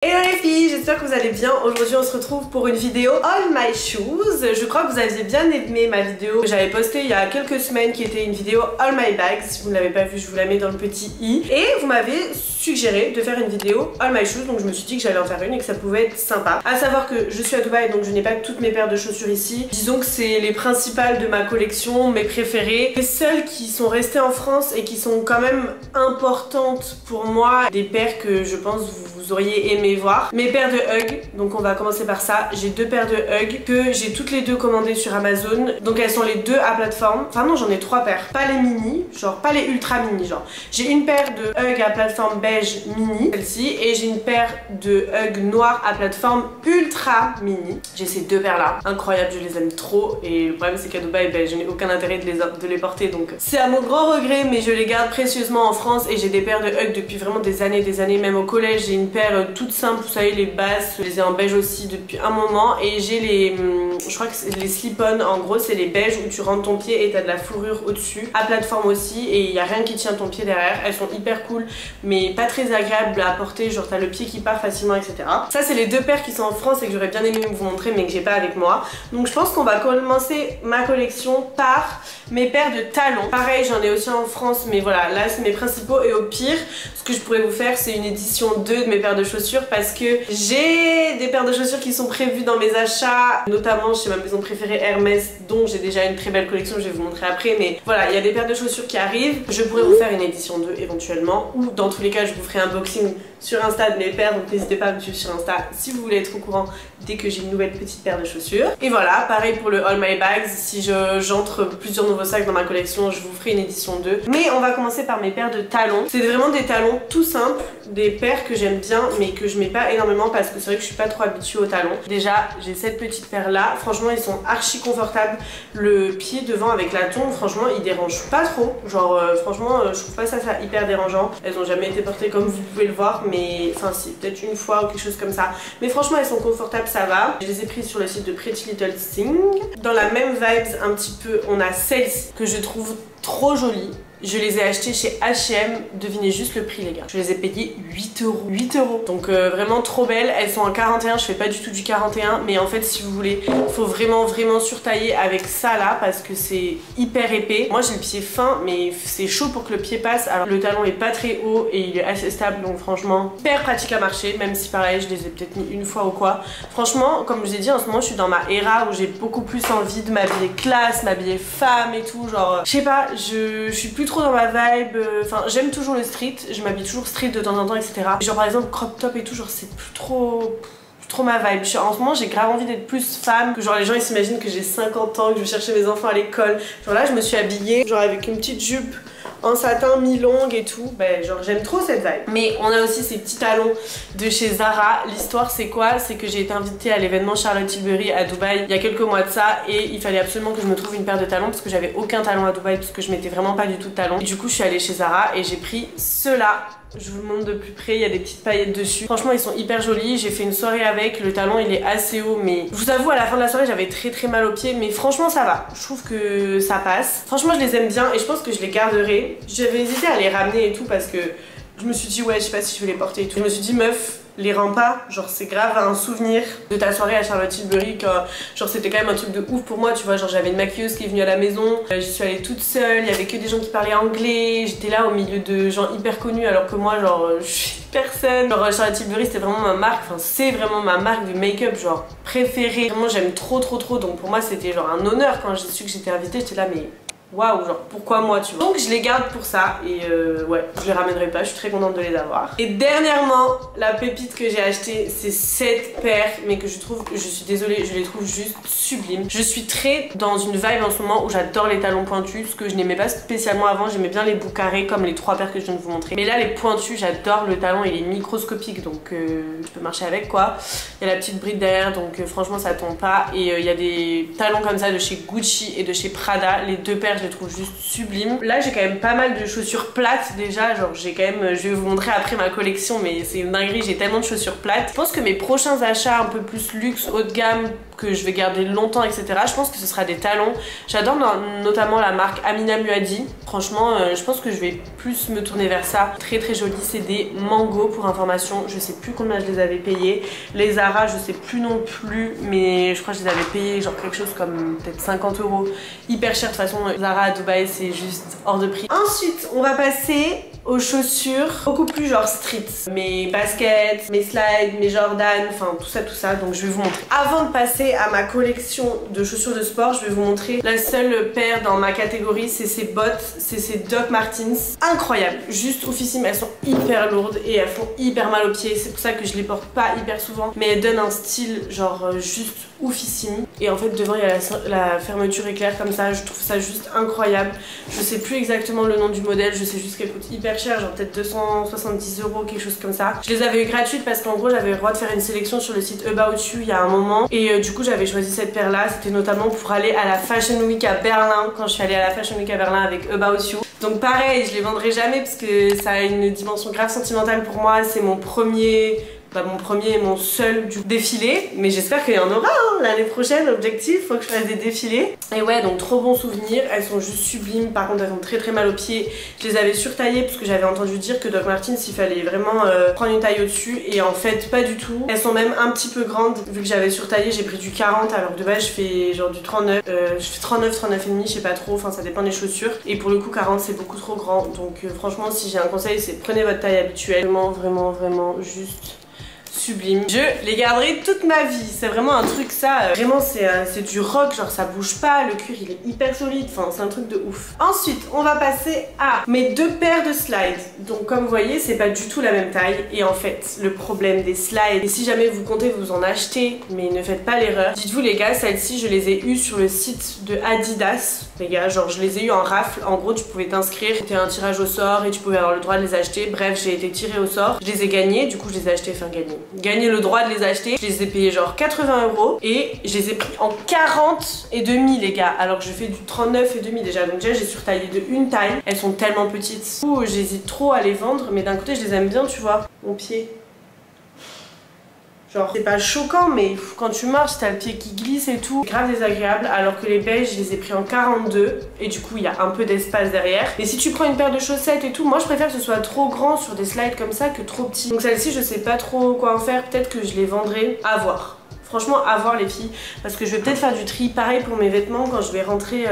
Hello les filles, j'espère que vous allez bien. Aujourd'hui on se retrouve pour une vidéo All My Shoes. Je crois que vous aviez bien aimé ma vidéo que j'avais postée il y a quelques semaines qui était une vidéo All My Bags. Si vous ne l'avez pas vue, je vous la mets dans le petit i. Et vous m'avez suggéré de faire une vidéo All My Shoes, donc je me suis dit que j'allais en faire une et que ça pouvait être sympa. A savoir que je suis à Dubaï, donc je n'ai pas toutes mes paires de chaussures ici. Disons que c'est les principales de ma collection, mes préférées. Les seules qui sont restées en France et qui sont quand même importantes pour moi. Des paires que je pense vous auriez aimé voir. Mes paires de Hug, donc on va commencer par ça. J'ai deux paires de Hug que j'ai toutes les deux commandées sur Amazon. Donc elles sont les deux à plateforme. Enfin non, j'en ai trois paires. Pas les mini, genre pas les ultra mini, genre. J'ai une paire de Hug à plateforme beige mini, celle-ci, et j'ai une paire de Hug noir à plateforme ultra mini. J'ai ces deux paires là, incroyables, je les aime trop. Et le problème c'est qu'à Dubaï, je n'ai aucun intérêt de les porter, donc c'est à mon grand regret, mais je les garde précieusement en France. Et j'ai des paires de Hug depuis vraiment des années, même au collège. J'ai une paire toute simple, vous savez, les basses, je les ai en beige aussi depuis un moment. Et j'ai les, je crois que c'est les slip-on, en gros c'est les beiges où tu rentres ton pied et t'as de la fourrure au dessus, à plateforme aussi, et il n'y a rien qui tient ton pied derrière. Elles sont hyper cool mais pas très agréables à porter, genre t'as le pied qui part facilement, etc. Ça c'est les deux paires qui sont en France et que j'aurais bien aimé vous montrer mais que j'ai pas avec moi. Donc je pense qu'on va commencer ma collection par mes paires de talons. Pareil, j'en ai aussi en France, mais voilà, là c'est mes principaux. Et au pire, ce que je pourrais vous faire, c'est une édition 2 de mes paires de chaussures, parce que j'ai des paires de chaussures qui sont prévues dans mes achats, notamment chez ma maison préférée Hermès, dont j'ai déjà une très belle collection, je vais vous montrer après. Mais voilà, il y a des paires de chaussures qui arrivent. Je pourrais vous faire une édition 2 éventuellement, ou dans tous les cas je vous ferai un unboxing sur Insta de mes paires, donc n'hésitez pas à me suivre sur Insta si vous voulez être au courant dès que j'ai une nouvelle petite paire de chaussures. Et voilà, pareil pour le All My Bags, si j'entre plusieurs nouveaux sacs dans ma collection, je vous ferai une édition 2. Mais on va commencer par mes paires de talons. C'est vraiment des talons tout simples, des paires que j'aime bien mais que je mets pas énormément parce que c'est vrai que je suis pas trop habituée aux talons. Déjà, j'ai cette petite paire là, franchement ils sont archi confortables. Le pied devant avec la tongue, franchement il dérange pas trop. Genre franchement je trouve pas ça hyper dérangeant. Elles ont jamais été portées comme vous pouvez le voir, mais enfin si, peut-être une fois ou quelque chose comme ça. Mais franchement elles sont confortables, ça va. Je les ai prises sur le site de Pretty Little Thing. Dans la même vibes un petit peu, on a celle-ci que je trouve trop jolie. Je les ai achetées chez H&M, devinez juste le prix les gars. Je les ai payées 8 euros. 8 euros. Donc vraiment trop belles. Elles sont en 41, je fais pas du tout du 41. Mais en fait si vous voulez, faut vraiment surtailler avec ça là parce que c'est hyper épais. Moi j'ai le pied fin mais c'est chaud pour que le pied passe. Alors le talon est pas très haut et il est assez stable. Donc franchement, hyper pratique à marcher. Même si pareil, je les ai peut-être mis une fois ou quoi. Franchement, comme je vous ai dit, en ce moment je suis dans ma era où j'ai beaucoup plus envie de m'habiller classe, m'habiller femme et tout. Genre, je sais pas, je suis plus trop dans ma vibe, enfin j'aime toujours le street, je m'habille toujours street de temps en temps, etc. Genre par exemple crop top et tout, genre c'est plus trop ma vibe. En ce moment j'ai grave envie d'être plus femme, que genre les gens ils s'imaginent que j'ai 50 ans, que je vais chercher mes enfants à l'école. Genre là je me suis habillée genre avec une petite jupe en satin mi-longue et tout, genre j'aime trop cette vibe. Mais on a aussi ces petits talons de chez Zara. L'histoire c'est quoi? C'est que j'ai été invitée à l'événement Charlotte Tilbury à Dubaï il y a quelques mois de ça et il fallait absolument que je me trouve une paire de talons parce que j'avais aucun talon à Dubaï, parce que je mettais vraiment pas du tout de talons. Et du coup je suis allée chez Zara et j'ai pris ceux-là. Je vous le montre de plus près, il y a des petites paillettes dessus. Franchement ils sont hyper jolis, j'ai fait une soirée avec, le talon il est assez haut mais je vous avoue à la fin de la soirée j'avais très mal aux pieds, mais franchement ça va, je trouve que ça passe. Franchement je les aime bien et je pense que je les garderai. J'avais hésité à les ramener et tout parce que je me suis dit ouais je sais pas si je vais les porter et tout. Je me suis dit meuf, les rends pas, genre c'est grave un souvenir de ta soirée à Charlotte Tilbury, genre c'était quand même un truc de ouf pour moi, tu vois. Genre j'avais une maquilleuse qui est venue à la maison, j'y suis allée toute seule, il y avait que des gens qui parlaient anglais, j'étais là au milieu de gens hyper connus alors que moi genre je suis personne. Genre Charlotte Tilbury c'était vraiment ma marque, enfin c'est vraiment ma marque de make-up genre préférée. Vraiment j'aime trop, donc pour moi c'était genre un honneur quand j'ai su que j'étais invitée, j'étais là mais waouh, genre pourquoi moi, tu vois. Donc je les garde pour ça et ouais, je les ramènerai pas, je suis très contente de les avoir. Et dernièrement, la pépite que j'ai achetée, c'est cette paire, mais que je trouve, je suis désolée, je les trouve juste sublimes. Je suis très dans une vibe en ce moment où j'adore les talons pointus, ce que je n'aimais pas spécialement avant. J'aimais bien les bouts carrés comme les trois paires que je viens de vous montrer. Mais là les pointus, j'adore. Le talon il est microscopique donc je peux marcher avec quoi. Il y a la petite bride derrière donc franchement ça tombe pas. Et il y a des talons comme ça de chez Gucci et de chez Prada. Les deux paires je les trouve juste sublimes. Là j'ai quand même pas mal de chaussures plates déjà, genre j'ai quand même, je vais vous montrer après ma collection mais c'est une dinguerie, j'ai tellement de chaussures plates. Je pense que mes prochains achats un peu plus luxe, haut de gamme, que je vais garder longtemps etc, je pense que ce sera des talons. J'adore notamment la marque Amina Muaddi, franchement je pense que je vais plus me tourner vers ça. Très très joli, c'est des Mango pour information, je sais plus combien je les avais payés. Les Zara je sais plus non plus, mais je crois que je les avais payés genre quelque chose comme peut-être 50 €, hyper cher de toute façon. Zara à Dubaï c'est juste hors de prix. Ensuite on va passer aux chaussures beaucoup plus genre street, mes baskets, mes slides, mes Jordan, enfin tout ça, donc je vais vous montrer. Avant de passer à ma collection de chaussures de sport, je vais vous montrer la seule paire dans ma catégorie, c'est ces bottes, c'est ces Doc Martens, incroyables, juste oufissimes, elles sont hyper lourdes et elles font hyper mal aux pieds, c'est pour ça que je les porte pas hyper souvent, mais elles donnent un style genre juste oufissime. Et en fait devant il y a la fermeture éclair comme ça, je trouve ça juste incroyable. Je sais plus exactement le nom du modèle, je sais juste qu'elle coûte hyper cher, genre peut-être 270 €, quelque chose comme ça. Je les avais eu gratuites parce qu'en gros j'avais le droit de faire une sélection sur le site About You il y a un moment, et du coup j'avais choisi cette paire là, c'était notamment pour aller à la Fashion Week à Berlin, quand je suis allée à la Fashion Week à Berlin avec About You. Donc pareil, je les vendrai jamais parce que ça a une dimension grave sentimentale pour moi, c'est mon premier et mon seul du défilé, mais j'espère qu'il y en aura hein, l'année prochaine. Objectif, faut que je fasse des défilés. Et ouais, donc trop bon souvenir, elles sont juste sublimes. Par contre elles font très très mal aux pieds. Je les avais surtaillées parce que j'avais entendu dire que Doc Martens il fallait vraiment prendre une taille au dessus, et en fait pas du tout. Elles sont même un petit peu grandes, vu que j'avais surtaillé j'ai pris du 40 alors que de base je fais genre du 39, je fais 39 et demi, je sais pas trop, enfin ça dépend des chaussures, et pour le coup 40 c'est beaucoup trop grand. Donc franchement si j'ai un conseil c'est prenez votre taille habituelle, vraiment juste sublime. Je les garderai toute ma vie. C'est vraiment un truc ça, vraiment c'est du rock, genre ça bouge pas, le cuir il est hyper solide, enfin c'est un truc de ouf. Ensuite on va passer à mes deux paires de slides. Donc comme vous voyez c'est pas du tout la même taille, et en fait le problème des slides, et si jamais vous comptez vous en acheter, mais ne faites pas l'erreur, dites-vous les gars, celles-ci je les ai eues sur le site de Adidas les gars, genre je les ai eues en rafle. En gros tu pouvais t'inscrire, c'était un tirage au sort et tu pouvais avoir le droit de les acheter. Bref j'ai été tirée au sort, je les ai gagnés, du coup je les ai achetés, enfin gagné le droit de les acheter. Je les ai payés genre 80 € et je les ai pris en 40 et demi les gars, alors que je fais du 39 et demi déjà, donc déjà j'ai surtaillé de une taille. Elles sont tellement petites, j'hésite trop à les vendre, mais d'un côté je les aime bien, tu vois, mon pied. Genre c'est pas choquant, mais quand tu marches t'as le pied qui glisse et tout, grave désagréable. Alors que les beiges je les ai pris en 42 et du coup il y a un peu d'espace derrière. Mais si tu prends une paire de chaussettes et tout, moi je préfère que ce soit trop grand sur des slides comme ça que trop petit. Donc celle-ci je sais pas trop quoi en faire, peut-être que je les vendrai, à voir. Franchement à voir les filles, parce que je vais peut-être faire du tri pareil pour mes vêtements quand je vais rentrer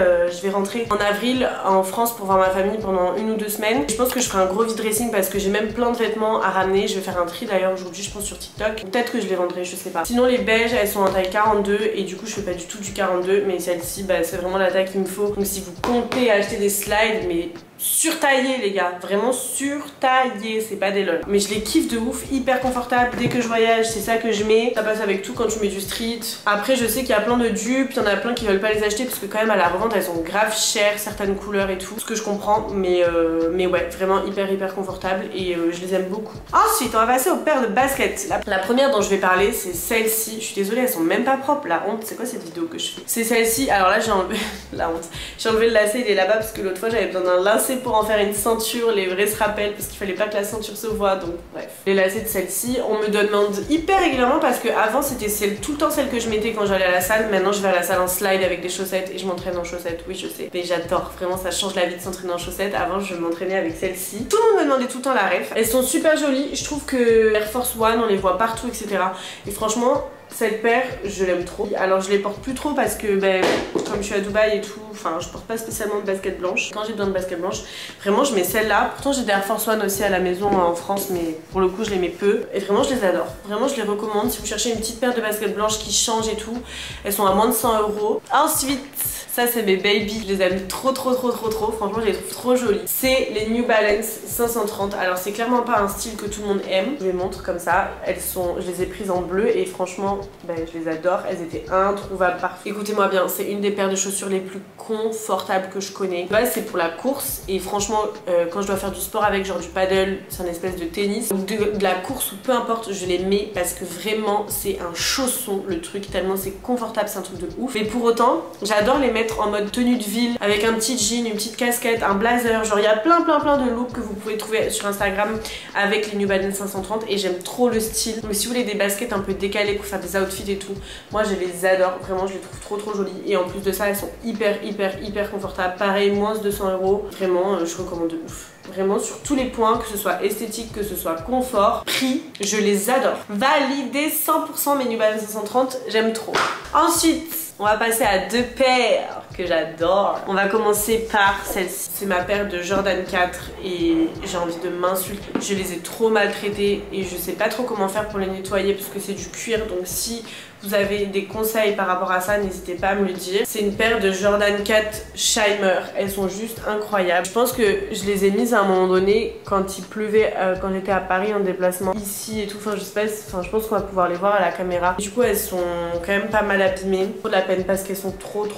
en avril en France pour voir ma famille pendant 1 ou 2 semaines. Je pense que je ferai un gros vide dressing parce que j'ai même plein de vêtements à ramener. Je vais faire un tri d'ailleurs aujourd'hui je pense sur TikTok, peut-être que je les vendrai, je sais pas. Sinon les beiges elles sont en taille 42 et du coup je fais pas du tout du 42, mais celle-ci bah, c'est vraiment la taille qu'il me faut. Donc si vous comptez acheter des slides, mais surtaillé les gars, vraiment surtaillé, c'est pas des lol. Mais je les kiffe de ouf, hyper confortable, dès que je voyage c'est ça que je mets, ça passe avec tout quand tu mets du street. Après je sais qu'il y a plein de dupes, il y en a plein qui veulent pas les acheter parce que quand même à la revente elles sont grave chères, certaines couleurs et tout, ce que je comprends, mais ouais, vraiment hyper confortable et je les aime beaucoup. Ensuite on va passer aux paires de baskets. La première dont je vais parler c'est celle-ci, je suis désolée elles sont même pas propres, la honte. C'est quoi cette vidéo que je fais? C'est celle-ci, alors là j'ai enlevé la honte, j'ai enlevé le lacet, il est là-bas parce que l'autre fois j'avais besoin d'un lacet pour en faire une ceinture, les vrais se rappellent parce qu'il fallait pas que la ceinture se voit, donc bref. Les lacets de celle-ci, on me demande hyper régulièrement parce que avant c'était tout le temps celle que je mettais quand j'allais à la salle, maintenant je vais à la salle en slide avec des chaussettes et je m'entraîne en chaussettes, oui je sais, mais j'adore, vraiment ça change la vie de s'entraîner en chaussettes. Avant je m'entraînais avec celle-ci, tout le monde me demandait tout le temps la ref, elles sont super jolies, je trouve que Air Force One on les voit partout etc, et franchement cette paire je l'aime trop. Alors je les porte plus trop parce que ben, comme je suis à Dubaï et tout, enfin je porte pas spécialement de basket blanche. Quand j'ai besoin de basket blanche vraiment je mets celle-là. Pourtant j'ai des Air Force One aussi à la maison en France, mais pour le coup je les mets peu et vraiment je les adore. Vraiment je les recommande si vous cherchez une petite paire de basket blanche qui change et tout. Elles sont à moins de 100 €. Ensuite ça c'est mes baby, je les aime trop, franchement je les trouve trop jolies. C'est les New Balance 530, alors c'est clairement pas un style que tout le monde aime. Je vous les montre comme ça, je les ai prises en bleu et franchement franchement je les adore, elles étaient introuvables partout. Écoutez-moi bien, c'est une des paires de chaussures les plus confortables que je connais. De base c'est pour la course et franchement quand je dois faire du sport avec, genre du paddle, c'est un espèce de tennis, de la course ou peu importe, je les mets parce que vraiment c'est un chausson le truc, tellement c'est confortable, c'est un truc de ouf. Mais pour autant j'adore les mettre en mode tenue de ville avec un petit jean, une petite casquette, un blazer, genre il y a plein de looks que vous pouvez trouver sur Instagram avec les New Balance 530 et j'aime trop le style. Donc si vous voulez des baskets un peu décalées pour faire des outfits et tout, moi je les adore, vraiment je les trouve trop jolies et en plus de ça elles sont hyper confortables. Pareil, moins de 200 €, vraiment je recommande de ouf. Vraiment sur tous les points, que ce soit esthétique, que ce soit confort, prix, je les adore. Validé 100% mes New Balance 530, j'aime trop. Ensuite, on va passer à deux paires que j'adore. On va commencer par celle-ci. C'est ma paire de Jordan 4 et j'ai envie de m'insulter. Je les ai trop maltraitées et je sais pas trop comment faire pour les nettoyer parce que c'est du cuir. Donc si vous avez des conseils par rapport à ça, n'hésitez pas à me le dire. C'est une paire de Jordan 4 Shimmer. Elles sont juste incroyables. Je pense que je les ai mises à un moment donné quand il pleuvait, quand j'étais à Paris en déplacement ici et tout. Enfin je sais pas, je pense qu'on va pouvoir les voir à la caméra. Du coup elles sont quand même pas mal abîmées. Trop de la peine parce qu'elles sont trop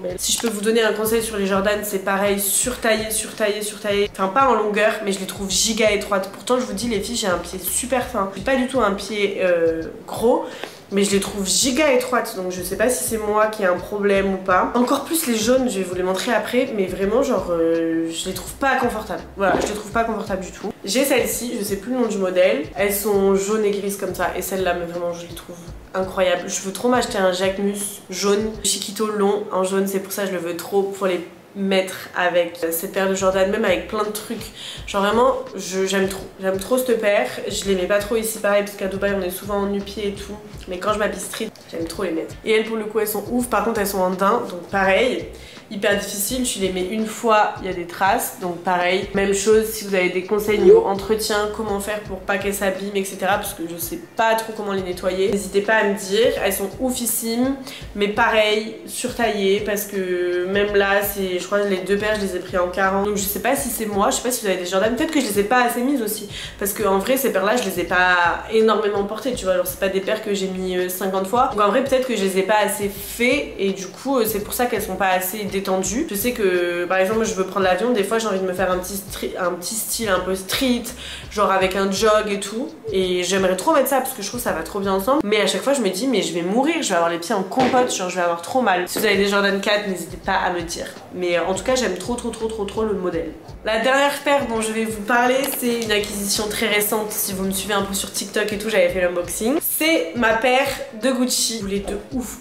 belles. Si je peux vous donner un conseil sur les Jordan, c'est pareil, surtaillé. Enfin pas en longueur, mais je les trouve giga étroites. Pourtant je vous dis les filles, j'ai un pied super fin. J'ai pas du tout un pied gros, mais je les trouve giga étroites, donc je sais pas si c'est moi qui ai un problème ou pas. Encore plus les jaunes, je vais vous les montrer après, mais vraiment genre je les trouve pas confortables. Voilà, je les trouve pas confortables du tout. J'ai celle-ci, je sais plus le nom du modèle, elles sont jaunes et grises comme ça, et celle-là, mais vraiment je les trouve incroyables. Je veux trop m'acheter un Jacquemus jaune, Chiquito long en jaune, c'est pour ça que je le veux trop, pour les mettre avec cette paire de Jordan, même avec plein de trucs. Genre vraiment j'aime trop cette paire. Je les mets pas trop ici pareil parce qu'à Dubaï on est souvent en nu-pied et tout, mais quand je m'habille street j'aime trop les mettre. Et elles pour le coup elles sont ouf, par contre elles sont en daim, donc pareil hyper difficile, je les mets une fois, il y a des traces, donc pareil. Même chose, si vous avez des conseils niveau entretien, comment faire pour pas qu'elles s'abîment, etc. Parce que je sais pas trop comment les nettoyer. N'hésitez pas à me dire, elles sont oufissimes, mais pareil, surtaillées, parce que même là, je crois que les deux paires, je les ai pris en 40. Donc je sais pas si c'est moi, je sais pas si vous avez des Jordan, peut-être que je les ai pas assez mises aussi. Parce qu'en vrai, ces paires-là, je les ai pas énormément portées, tu vois. Alors c'est pas des paires que j'ai mis 50 fois. Donc en vrai, peut-être que je les ai pas assez fait, et du coup, c'est pour ça qu'elles sont pas assez détendues. Je sais que par exemple je veux prendre l'avion, des fois j'ai envie de me faire un petit style un peu street, genre avec un jog et tout, et j'aimerais trop mettre ça parce que je trouve que ça va trop bien ensemble, mais à chaque fois je me dis mais je vais mourir, je vais avoir les pieds en compote, genre je vais avoir trop mal. Si vous avez des Jordan 4, n'hésitez pas à me dire, mais en tout cas j'aime trop le modèle. La dernière paire dont je vais vous parler, c'est une acquisition très récente. Si vous me suivez un peu sur TikTok et tout, j'avais fait l'unboxing. C'est ma paire de Gucci. Je voulais de ouf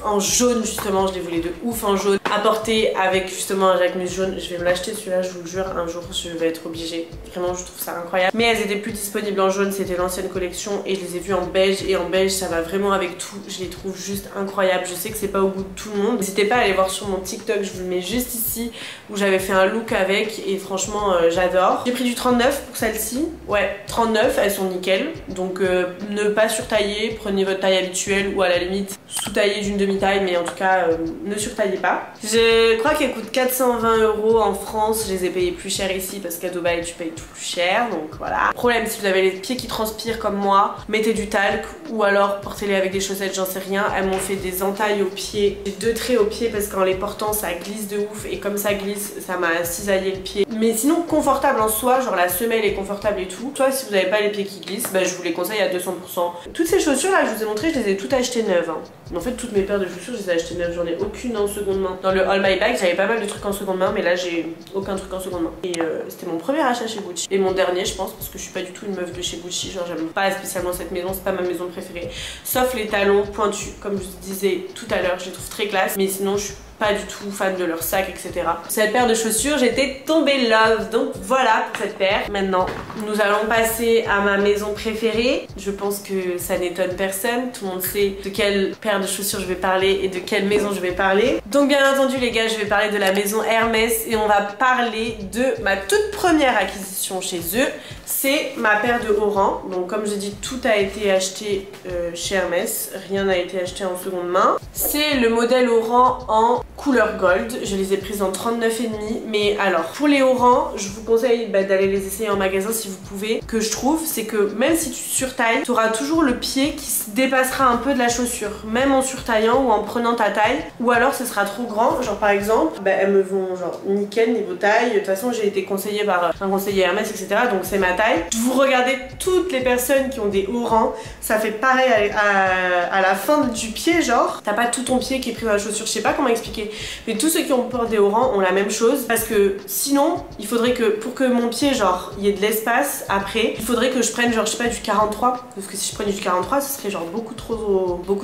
en jaune, justement, je les voulais de ouf en jaune, à porter avec justement un Jacquemus jaune. Je vais me l'acheter celui-là, je vous le jure, un jour je vais être obligée. Vraiment je trouve ça incroyable. Mais elles étaient plus disponibles en jaune, c'était l'ancienne collection, et je les ai vues en beige, et en beige ça va vraiment avec tout. Je les trouve juste incroyables. Je sais que c'est pas au goût de tout le monde. N'hésitez pas à aller voir sur mon TikTok, je vous le mets juste ici, où j'avais fait un look avec, et franchement j'adore. J'ai pris du 39 pour celle-ci. Ouais, 39, elles sont nickel. Donc ne pas surtailler, prenez votre taille habituelle, ou à la limite sous-tailler d'une demi-taille, mais en tout cas ne surtaillez pas. Je crois qu'elles coûtent 420 € en France. Je les ai payées plus cher ici parce qu'à Dubaï tu payes tout plus cher, donc voilà. Problème, si vous avez les pieds qui transpirent comme moi, mettez du talc ou alors portez-les avec des chaussettes, j'en sais rien. Elles m'ont fait des entailles aux pieds. J'ai 2 traits aux pieds parce qu'en les portant ça glisse de ouf, et comme ça glisse ça m'a cisaillé le pied. Mais sinon confortable en soi, genre la semelle est confortable et tout. Soit si vous n'avez pas les pieds qui glissent, bah, je vous les conseille à 200%. Toutes ces chaussures là, je vous ai montré, je les ai toutes achetées neuves, hein. En fait toutes mes paires de chaussures je les ai achetées neuves, j'en ai aucune en seconde main. Dans le All My Bag j'avais pas mal de trucs en seconde main, mais là j'ai aucun truc en seconde main. Et c'était mon premier achat chez Gucci, et mon dernier je pense, parce que je suis pas du tout une meuf de chez Gucci, genre j'aime pas spécialement cette maison, c'est pas ma maison préférée, sauf les talons pointus, comme je vous disais tout à l'heure, je les trouve très classe, mais sinon je suis pas du tout fan de leur sac, etc. Cette paire de chaussures, j'étais tombée love. Donc voilà pour cette paire. Maintenant, nous allons passer à ma maison préférée. Je pense que ça n'étonne personne. Tout le monde sait de quelle paire de chaussures je vais parler et de quelle maison je vais parler. Donc bien entendu les gars, je vais parler de la maison Hermès, et on va parler de ma toute première acquisition chez eux. C'est ma paire de Oran. Donc comme j'ai dit, tout a été acheté chez Hermès. Rien n'a été acheté en seconde main. C'est le modèle Oran en couleur gold. Je les ai prises en 39,5. Mais alors, pour les hauts rangs, je vous conseille d'aller les essayer en magasin si vous pouvez. Que je trouve, c'est que même si tu surtailles, tu auras toujours le pied qui se dépassera un peu de la chaussure. Même en surtaillant ou en prenant ta taille. Ou alors ce sera trop grand. Genre par exemple, elles me vont genre nickel niveau taille. De toute façon, j'ai été conseillée par un conseiller Hermès, etc. Donc c'est ma taille. Vous regardez toutes les personnes qui ont des hauts rangs. Ça fait pareil à la fin du pied, genre. T'as pas tout ton pied qui est pris dans la chaussure. Je sais pas comment expliquer. Mais tous ceux qui ont peur des hauts rangs ont la même chose. Parce que sinon, il faudrait que pour que mon pied, genre, il y ait de l'espace après, il faudrait que je prenne genre, je sais pas, du 43. Parce que si je prenais du 43, ce serait genre beaucoup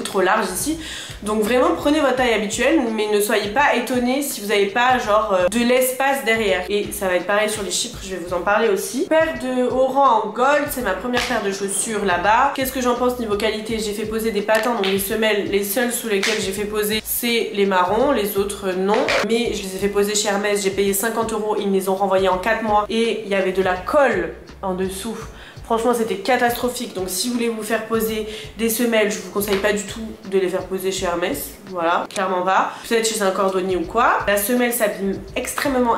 trop large ici. Donc vraiment, prenez votre taille habituelle, mais ne soyez pas étonnés si vous n'avez pas genre de l'espace derrière. Et ça va être pareil sur les chypres, je vais vous en parler aussi. Paire de haut rang en gold, c'est ma première paire de chaussures là-bas. Qu'est-ce que j'en pense niveau qualité? J'ai fait poser des patins, donc les semelles, les seules sous lesquelles j'ai fait poser, c'est les marrons, les autres non. Mais je les ai fait poser chez Hermès, j'ai payé 50 €, ils me les ont renvoyés en 4 mois. Et il y avait de la colle en dessous. Franchement, c'était catastrophique. Donc si vous voulez vous faire poser des semelles, je vous conseille pas du tout de les faire poser chez Hermès. Voilà, clairement pas. Peut-être chez un cordonnier ou quoi. La semelle s'abîme extrêmement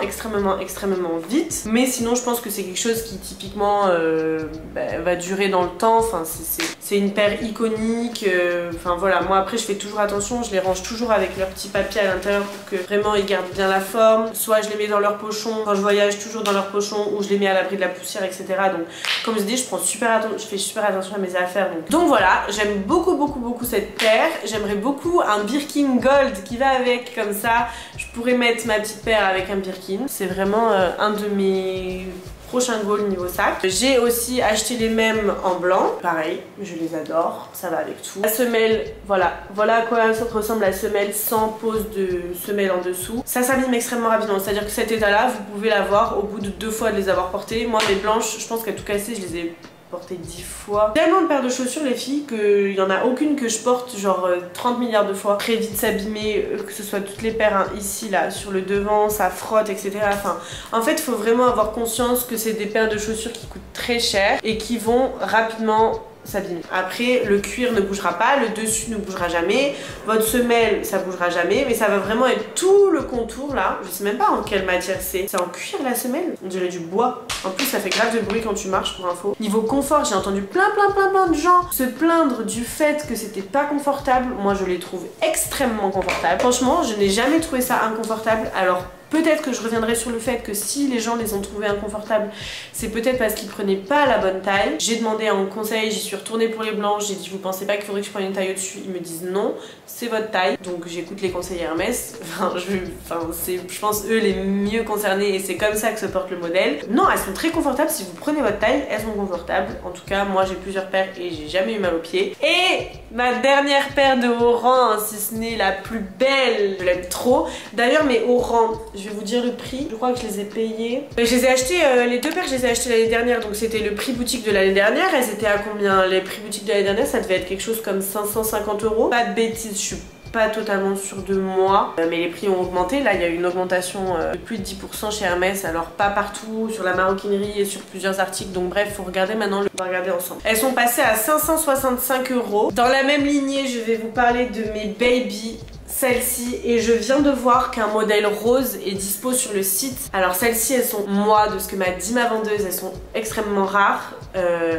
vite. Mais sinon, je pense que c'est quelque chose qui typiquement va durer dans le temps. Enfin, c'est une paire iconique. Enfin voilà, moi après je fais toujours attention. Je les range toujours avec leur petit papier à l'intérieur pour que vraiment ils gardent bien la forme. Soit je les mets dans leur pochon quand je voyage, toujours dans leur pochon, ou je les mets à l'abri de la poussière, etc. Donc comme je dis, je fais super attention à mes affaires. Donc voilà, j'aime beaucoup cette paire. J'aimerais beaucoup un Birkin Gold qui va avec, comme ça je pourrais mettre ma petite paire avec un Birkin. C'est vraiment un de mes prochains goals niveau sac. J'ai aussi acheté les mêmes en blanc. Pareil, je les adore, ça va avec tout. La semelle, voilà à quoi ressemble la semelle sans pose de semelle en dessous. Ça s'abîme extrêmement rapidement, c'est-à-dire que cet état-là, vous pouvez l'avoir au bout de 2 fois de les avoir portées. Moi, mes blanches, je pense qu'à tout casser, je les ai porté 10 fois. Tellement de paires de chaussures les filles qu'il n'y en a aucune que je porte genre 30 milliards de fois. Très vite s'abîmer, que ce soit toutes les paires hein, ici là sur le devant, ça frotte etc. Enfin, en fait il faut vraiment avoir conscience que c'est des paires de chaussures qui coûtent très cher et qui vont rapidement s'abîmer. Après le cuir ne bougera pas, le dessus ne bougera jamais, votre semelle ça bougera jamais, mais ça va vraiment être tout le contour là. Je sais même pas en quelle matière c'est. C'est en cuir la semelle? On dirait du bois. En plus ça fait grave de bruit quand tu marches pour info. Niveau confort, j'ai entendu plein de gens se plaindre du fait que c'était pas confortable. Moi je les trouve extrêmement confortables. Franchement je n'ai jamais trouvé ça inconfortable. Alors peut-être que je reviendrai sur le fait que si les gens les ont trouvés inconfortables, c'est peut-être parce qu'ils prenaient pas la bonne taille. J'ai demandé un conseil, j'y suis retournée pour les blanches, j'ai dit vous pensez pas qu'il faudrait que je prenne une taille au-dessus? Ils me disent non, c'est votre taille. Donc j'écoute les conseils Hermès. C'est je pense eux les mieux concernés et c'est comme ça que se porte le modèle. Non, elles sont très confortables, si vous prenez votre taille, elles sont confortables. En tout cas, moi j'ai plusieurs paires et j'ai jamais eu mal aux pieds. Et ma dernière paire de haut rang, si ce n'est la plus belle, je l'aime trop. D'ailleurs mes hauts rangs, je vais vous dire le prix, je crois que je les ai payés. Je les ai achetés, les deux paires je les ai achetées l'année dernière, donc c'était le prix boutique de l'année dernière. Elles étaient à combien? Les prix boutique de l'année dernière ça devait être quelque chose comme 550 €. Pas de bêtises, je suis pas totalement sûre de moi, mais les prix ont augmenté. Là il y a eu une augmentation de plus de 10% chez Hermès, alors pas partout, sur la maroquinerie et sur plusieurs articles, donc bref faut regarder maintenant, on va regarder ensemble. Elles sont passées à 565 €. Dans la même lignée je vais vous parler de mes baby, celle-ci, et je viens de voir qu'un modèle rose est dispo sur le site. Alors celles-ci elles sont, moi de ce que m'a dit ma vendeuse, elles sont extrêmement rares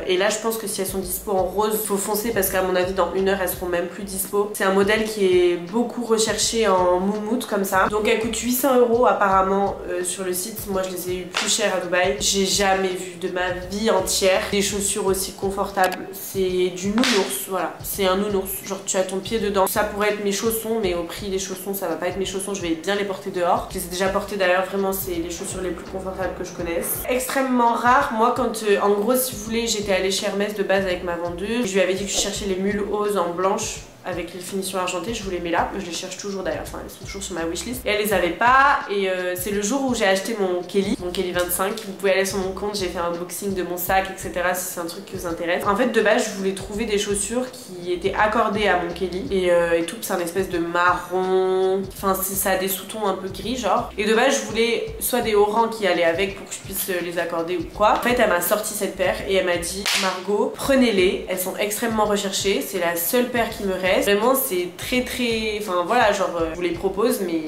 et là je pense que si elles sont dispo en rose faut foncer parce qu'à mon avis dans 1 heure elles seront même plus dispo. C'est un modèle qui est beaucoup recherché en moumoute comme ça, donc elle coûte 800 € apparemment sur le site. Moi je les ai eu plus cher à Dubaï. J'ai jamais vu de ma vie entière des chaussures aussi confortables. C'est du nounours, voilà, c'est un nounours, genre tu as ton pied dedans. Ça pourrait être mes chaussons, mais au prix des chaussons ça va pas être mes chaussons, je vais bien les porter dehors. Je les ai déjà portés d'ailleurs, vraiment c'est les chaussures les plus confortables que je connaisse. Extrêmement rare. Moi quand en gros si vous voulez j'étais allée chez Hermès de base avec ma vendeuse, je lui avais dit que je cherchais les mules oses en blanche avec les finitions argentées, je vous les mets là, je les cherche toujours d'ailleurs, enfin elles sont toujours sur ma wishlist et elle les avait pas. Et c'est le jour où j'ai acheté mon Kelly 25, vous pouvez aller sur mon compte, j'ai fait un unboxing de mon sac etc si c'est un truc qui vous intéresse. En fait de base je voulais trouver des chaussures qui étaient accordées à mon Kelly et tout, c'est un espèce de marron, enfin ça a des sous-tons un peu gris genre, et de base je voulais soit des hauts rangs qui allaient avec pour que je puisse les accorder ou quoi. En fait elle m'a sorti cette paire et elle m'a dit Margot prenez-les, elles sont extrêmement recherchées, c'est la seule paire qui me reste. veste. Vraiment c'est très, enfin voilà, genre je vous les propose, mais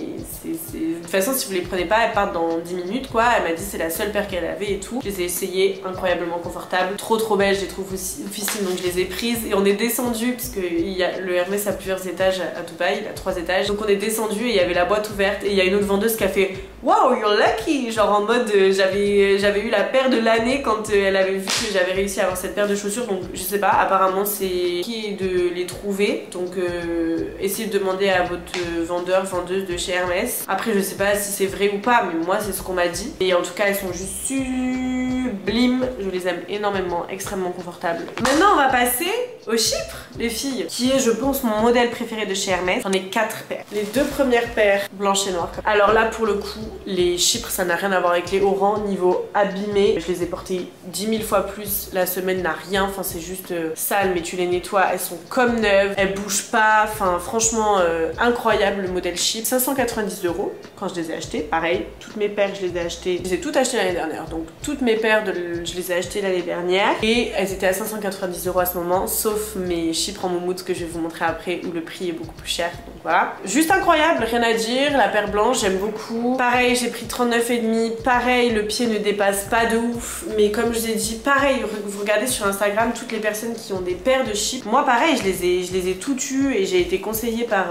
de toute façon si vous les prenez pas, elles partent dans 10 minutes quoi. Elle m'a dit c'est la seule paire qu'elle avait et tout. Je les ai essayées, incroyablement confortables, trop belles, je les trouve aussi difficiles, donc je les ai prises et on est descendu parce que le Hermès a plusieurs étages à Dubaï, il a 3 étages. Donc on est descendu et il y avait la boîte ouverte et il y a une autre vendeuse qui a fait wow you're lucky, genre en mode j'avais eu la paire de l'année quand elle avait vu que j'avais réussi à avoir cette paire de chaussures. Donc je sais pas, apparemment c'est qui est de les trouver, donc essayez de demander à votre vendeuse de chez Hermès. Après je sais pas si c'est vrai ou pas, mais moi c'est ce qu'on m'a dit et en tout cas elles sont juste sublimes, je les aime énormément, extrêmement confortables. Maintenant on va passer au Chypre les filles, qui est je pense mon modèle préféré de chez Hermès. J'en ai 4 paires, les 2 premières paires blanches et noires. Alors là pour le coup les Chypres ça n'a rien à voir avec les Oran niveau abîmé, je les ai portées 10 000 fois plus, la semelle n'a rien, enfin c'est juste sale mais tu les nettoies, elles sont comme neuves, elles bougent pas, enfin franchement incroyable le modèle Chypre. 590 € quand je les ai achetées, pareil, toutes mes paires je les ai achetées, je les ai toutes achetées l'année dernière, donc toutes mes paires je les ai achetées l'année dernière et elles étaient à 590 € à ce moment, sauf mes Chypres en moumoute que je vais vous montrer après où le prix est beaucoup plus cher, donc voilà. Juste incroyable, rien à dire, la paire blanche j'aime beaucoup. Pareil j'ai pris 39,5, pareil le pied ne dépasse pas de ouf, mais comme je vous ai dit, pareil, vous regardez sur Instagram toutes les personnes qui ont des paires de Chypre, moi pareil je les ai toutes eues et j'ai été conseillée par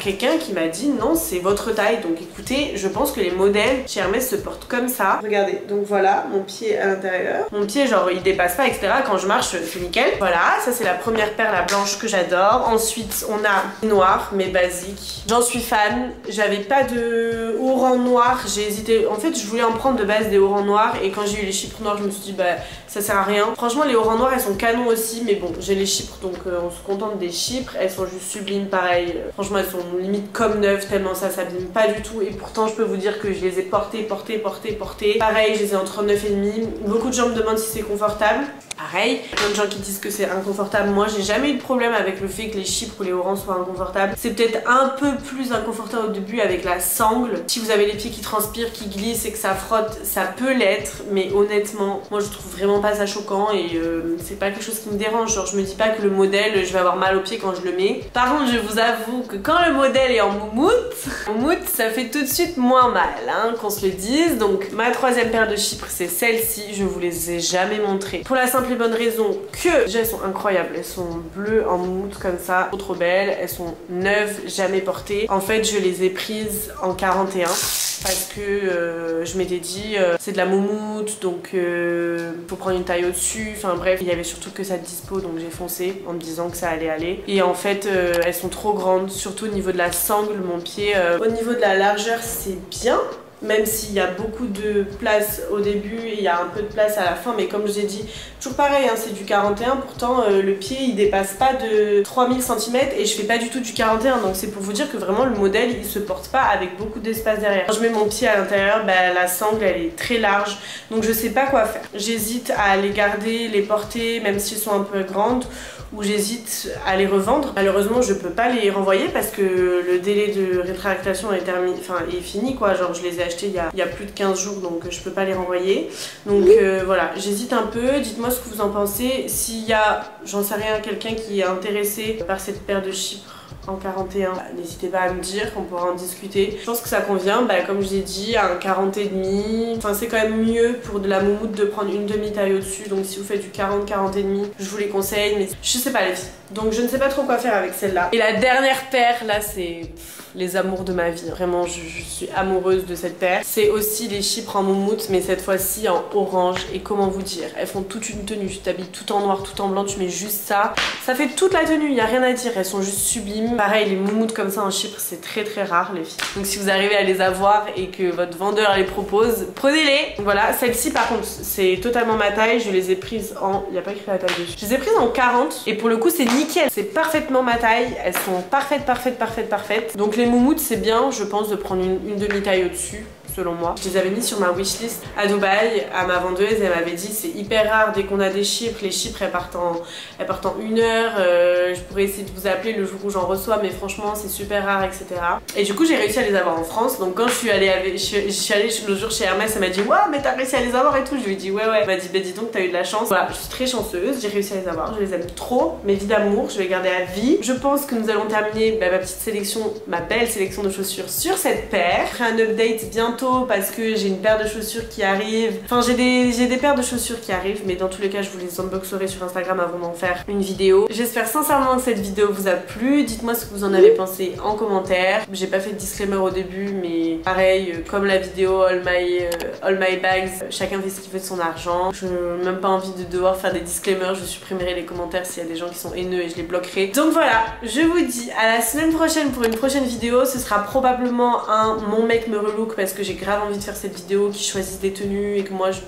quelqu'un qui m'a dit non c'est votre taille, donc écoutez je pense que les modèles chez Hermès se portent comme ça. Regardez, donc voilà mon pied à l'intérieur, mon pied genre il dépasse pas etc, quand je marche c'est nickel. Voilà, ça c'est la première paire, la blanche que j'adore. Ensuite on a noir mais basique, j'en suis fan. J'avais pas de Oran noir, j'ai hésité, en fait je voulais en prendre de base des Oran noirs et quand j'ai eu les Chypres noirs je me suis dit bah ça sert à rien. Franchement les Oran noirs elles sont canons aussi, mais bon j'ai les Chypres donc on se contente des Chypres, elles sont juste sublimes pareil, franchement elles sont limite comme neuves tellement ça s'abîme pas du tout et pourtant je peux vous dire que je les ai portées. Pareil je les ai en 39,5, beaucoup de gens me demandent si c'est confortable. Pareil, plein de gens qui disent que c'est inconfortable. Moi j'ai jamais eu de problème avec le fait que les Chypres ou les Oran soient inconfortables. C'est peut-être un peu plus inconfortable au début avec la sangle. Si vous avez les pieds qui transpirent, qui glissent et que ça frotte, ça peut l'être, mais honnêtement moi je trouve vraiment pas ça choquant et c'est pas quelque chose qui me dérange. Genre je me dis pas que le modèle je vais avoir mal aux pieds quand je le mets. Par contre je vous avoue que quand le modèle est en moumoute ça fait tout de suite moins mal hein, qu'on se le dise. Donc ma troisième paire de Chypres c'est celle-ci, je vous les ai jamais montrées pour la simple et bonne raison que déjà elles sont incroyables, elles sont bleues en moumoute comme ça, trop belles, elles sont neuves, jamais portées. En fait je les ai prises en 41 parce que je m'étais dit c'est de la moumoute donc faut prendre une taille au-dessus, enfin bref il y avait surtout que ça de dispo donc j'ai foncé en me disant que ça allait aller et en fait elles sont trop grandes, surtout au niveau de la sangle, mon pied au niveau de la largeur c'est bien, même s'il y a beaucoup de place au début et il y a un peu de place à la fin, mais comme je vous ai dit, toujours pareil, hein, c'est du 41, pourtant le pied il dépasse pas de 3000 cm et je fais pas du tout du 41, donc c'est pour vous dire que vraiment le modèle il se porte pas avec beaucoup d'espace derrière. Quand je mets mon pied à l'intérieur, bah, la sangle elle est très large, donc je sais pas quoi faire. J'hésite à les garder, les porter, même s'ils sont un peu grandes, ou j'hésite à les revendre. Malheureusement je peux pas les renvoyer parce que le délai de rétractation est terminé, enfin est fini quoi, genre je les ai achetés il y a plus de 15 jours donc je peux pas les renvoyer. Donc voilà, j'hésite un peu, dites-moi ce que vous en pensez. S'il y a, j'en sais rien, quelqu'un qui est intéressé par cette paire de Chypre en 41, bah, n'hésitez pas à me dire, on pourra en discuter. Je pense que ça convient, bah, comme je vous ai dit, à un 40,5. Enfin c'est quand même mieux pour de la moumoute de prendre une demi-taille au-dessus, donc si vous faites du 40-40,5, je vous les conseille, mais je sais pas les filles. Donc je ne sais pas trop quoi faire avec celle-là. Et la dernière paire, là c'est les amours de ma vie. Vraiment, je suis amoureuse de cette paire. C'est aussi les Chypres en moumoute, mais cette fois-ci en orange. Et comment vous dire, elles font toute une tenue. Tu t'habilles tout en noir, tout en blanc, tu mets juste ça. Ça fait toute la tenue, il n'y a rien à dire. Elles sont juste sublimes. Pareil, les moumoutes comme ça en Chypre, c'est très rare, les filles. Donc si vous arrivez à les avoir et que votre vendeur les propose, prenez-les. Voilà, celle-ci par contre, c'est totalement ma taille. Je les ai prises en... Il n'y a pas écrit la taille dessus. Je les ai prises en 40. Et pour le coup, c'est nickel. C'est parfaitement ma taille. Elles sont parfaites. Donc les moumoutes c'est bien je pense de prendre une demi-taille au-dessus, selon moi. Je les avais mis sur ma wishlist à Dubaï, à ma vendeuse, elle m'avait dit c'est hyper rare dès qu'on a des chiffres, les chiffres elles partent en 1 heure, je pourrais essayer de vous appeler le jour où j'en reçois mais franchement c'est super rare, etc. Et du coup j'ai réussi à les avoir en France, donc quand je suis allée le jour chez Hermès, elle m'a dit ouais mais t'as réussi à les avoir et tout, je lui ai dit ouais. Elle m'a dit bah dis donc t'as eu de la chance. Voilà, je suis très chanceuse, j'ai réussi à les avoir, je les aime trop, mes vies d'amour, je vais garder à vie. Je pense que nous allons terminer ma petite sélection, ma belle sélection de chaussures sur cette paire. Je ferai un update bientôt parce que j'ai une paire de chaussures qui arrive. Enfin j'ai des paires de chaussures qui arrivent, mais dans tous les cas je vous les unboxerai sur Instagram avant d'en faire une vidéo. J'espère sincèrement que cette vidéo vous a plu, dites-moi ce que vous en avez pensé en commentaire. J'ai pas fait de disclaimer au début, mais pareil, comme la vidéo All My Bags, chacun fait ce qu'il veut de son argent. Je n'ai même pas envie de devoir faire des disclaimers, je supprimerai les commentaires s'il y a des gens qui sont haineux et je les bloquerai. Donc voilà, je vous dis à la semaine prochaine pour une prochaine vidéo. Ce sera probablement un mon mec me relook parce que j'ai grave envie de faire cette vidéo, qui choisissent des tenues et que moi je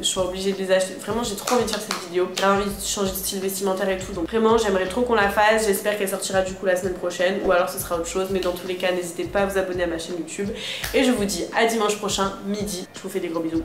sois obligée de les acheter. Vraiment j'ai trop envie de faire cette vidéo, j'ai envie de changer de style vestimentaire et tout, donc vraiment j'aimerais trop qu'on la fasse. J'espère qu'elle sortira du coup la semaine prochaine ou alors ce sera autre chose, mais dans tous les cas n'hésitez pas à vous abonner à ma chaîne YouTube et je vous dis à dimanche prochain midi. Je vous fais des gros bisous.